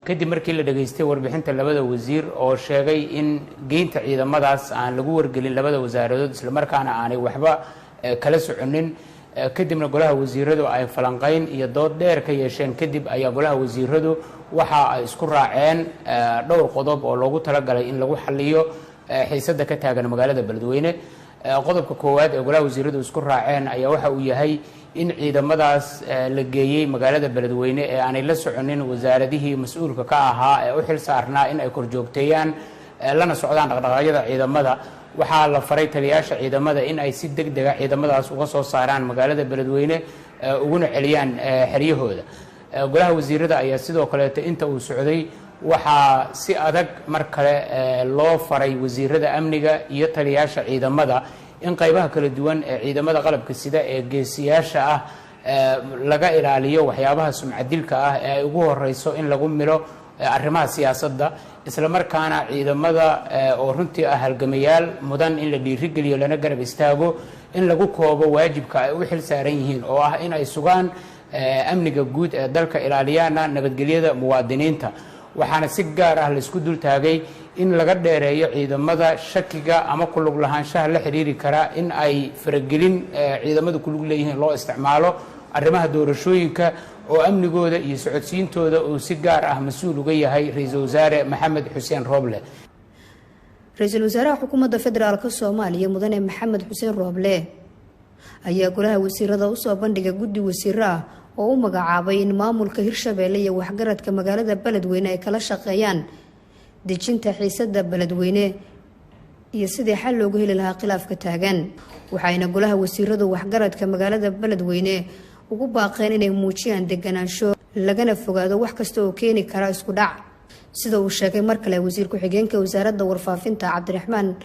kadib markii la dhageystay warbixinta labada wasiir oo sheegay in geynta ciidamadaas aan lagu wargelin labada wasaaradood isla markaana aanay waxba kala soconin kadibna golaha wasiiradu ay falanqayn iyo dood dheer ka yeesheen kadib ayaa golaha wasiiradu waxa ay isku raaceen dhowr qodob oo loogu talagalay in lagu xaliyo xiisada ka taagan magaalada Beledweyne. qodobka koowaad ee golaha wasiiradu isku raaceen ayaa waxa uu yahay in ciidamadaas la geeyay magaalada Beledweyne ee aanay la soconin wasaaradihii mas'uulka ka ahaa ee u xil saarnaa in ay korjoogteeyaan lana socdaan dhaqdhaqaaqyada ciidamada. waxaa la faray taliyaasha ciidamada in ay si degdeg ah ciidamadaas uga soo saaraan magaalada Beledweyne uguna celiyaan xeryahooda. golaha wasiirada ayaa sidoo kale inta uu socday waxaa si adag mar kale loo faray wasiirada amniga iyo taliyaasha ciidamada in qaybaha kala duwan ee ciidamada qalabka sida ee geesiyaasha ah laga ilaaliyo waxyaabaha sumcadilka ah ee ay ugu horeyso in lagu milo arrimaha siyaasadda isla markaana ciidamada oo runtii ah halgamayaal mudan in la dhiirigeliyo lana garab istaago in lagu koobo waajibka ay u xil saaran yihiin oo ah in ay sugaan amniga guud ee dalka ilaaliyaana nabadgelyada muwaadiniinta. waxaana si gaar ah la isku dul taagay in laga dheereeyo ciidamada shakiga ama ku lug lahaanshaha la xiriiri kara in ay faragelin ciidamada ku lug leeyihiin loo isticmaalo arrimaha doorashooyinka oo amnigooda iyo socodsiintooda uu si gaar ah mas'uul uga yahay ra'iisul wasaare Maxamed Xuseen Rooble. ra'iisul wasaaraha xukuumadda federaalka Soomaaliya mudane Maxamed Xuseen Rooble ayaa golaha wasiirada u soo bandhigay guddi wasiir ah oo u magacaabay in maamulka Hirshabeelle iyo waxgaradka magaalada Beledweyne ay kala shaqeeyaan dejinta xiisada Beledweyne iyo sidii xal loogu heli lahaa khilaafka taagan. waxayna golaha wasiiradu waxgaradka magaalada Beledweyne ugu baaqeen inay muujiyaan deganaansho lagana fogaado wax kasta oo keeni kara isku dhac, sida uu sheegay mar kale wasiir ku-xigeenka wasaaradda warfaafinta Cabdiraxmaan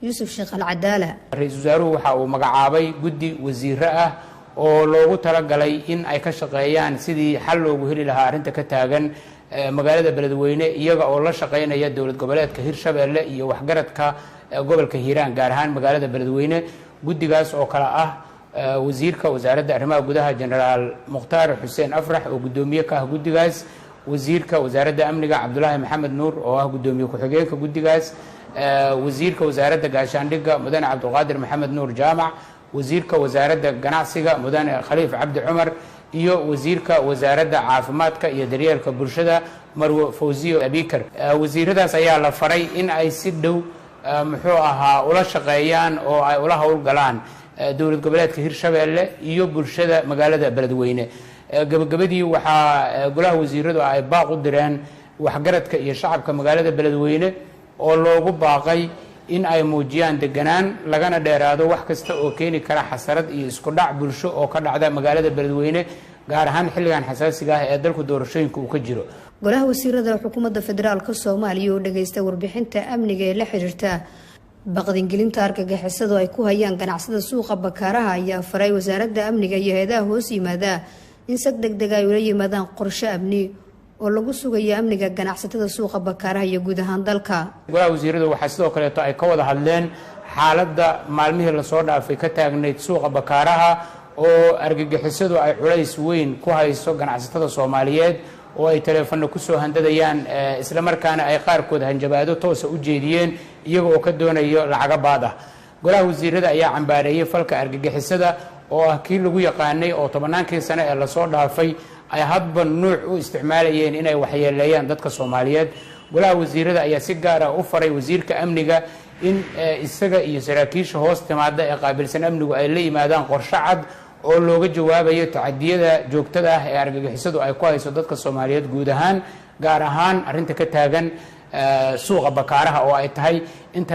Yuusuf Sheekh Al-Cadaala. ra'iisul wasaaruhu waxa uu magacaabay guddi wasiiro ah oo loogu talagalay in ay ka shaqeeyaan sidii xal loogu heli lahaa arrinta ka taagan magaalada Beledweyne iyaga oo la shaqeynaya dowlad goboleedka Hirshabeelle iyo waxgaradka gobolka Hiiraan gaar ahaan magaalada Beledweyne. guddigaas oo kala ah wasiirka wasaaradda arrimaha gudaha Generaal Mukhtaar Xuseen Afrax oo gudoomiye ka ah guddigaas, wasiirka wasaaradda amniga Cabdullaahi Maxamed Nuur oo ah gudoomiye ku-xigeenka guddigaas, wasiirka wasaaradda gaashaandhigga mudane Cabdulqaadir Maxamed Nuur Jaamac, wasiirka wasaaradda ganacsiga mudane Khaliif Cabdi Cumar iyo wasiirka wasaaradda caafimaadka iyo daryeelka bulshada Marwo Fawziyo Abikar. wasiiradaas ayaa la faray in ay si dhow muxuu ahaa ula shaqeeyaan oo ay ula howlgalaan dowlad goboleedka Hirshabeelle iyo bulshada magaalada Beledweyne. gabagabadii waxaa golaha wasiiradu ay baaq u direen waxgaradka iyo shacabka magaalada Beledweyne oo loogu baaqay in ay muujiyaan deganaan lagana dheeraado wax kasta oo keeni kara xasarad iyo isku dhac bulsho oo ka dhacda magaalada Beledweyne gaar ahaan xilligan xasaasiga ah ee dalku doorashooyinka uu ka jiro. golaha wasiirada xukuumadda federaalka Soomaaliya oo dhageystay warbixinta amniga ee la xiriirta baqdingelinta argagixisada ay ku hayaan ganacsada suuqa Bakaaraha ayaa faray wasaaradda amniga iyo hay'adaha hoos yimaada in si degdeg ah ula yimaadaan qorshe amni oo lagu sugayo amniga ganacsatada suuqa Bakaaraha iyo guud ahaan dalka. golaha wasiiradu waxa sidoo kale ay ka wada hadleen xaaladda maalmihii la soo dhaafay ka taagneyd suuqa Bakaaraha oo argagixisadu ay culays weyn ku hayso ganacsatada Soomaaliyeed oo ay telefoon ku soo handadayaan isla markaana ay qaarkood hanjabaado toos u jeediyeen iyaga oo ka doonayo lacag baad ah. golaha wasiirada ayaa cambaareeyay falka argagixisada oo ah kii lagu yaqaanay oo 10 sano ee la soo dhaafay ay hadba nuuc u isticmaalayeen inay waxyeeleeyaan dadka Soomaaliyeed. golaha wasiirada ayaa si gaar ah u faray wasiirka amniga in isaga iyo saraakiisha hoos timaada ee qaabilsan amnigu ay la yimaadaan qorshe cad oo looga jawaabayo tacadiyada joogtada ah ee argagixisadu ay ku hayso dadka Soomaaliyeed guud ahaan gaar ahaan arrinta ka taagan suuqa Bakaaraha oo ay tahay inta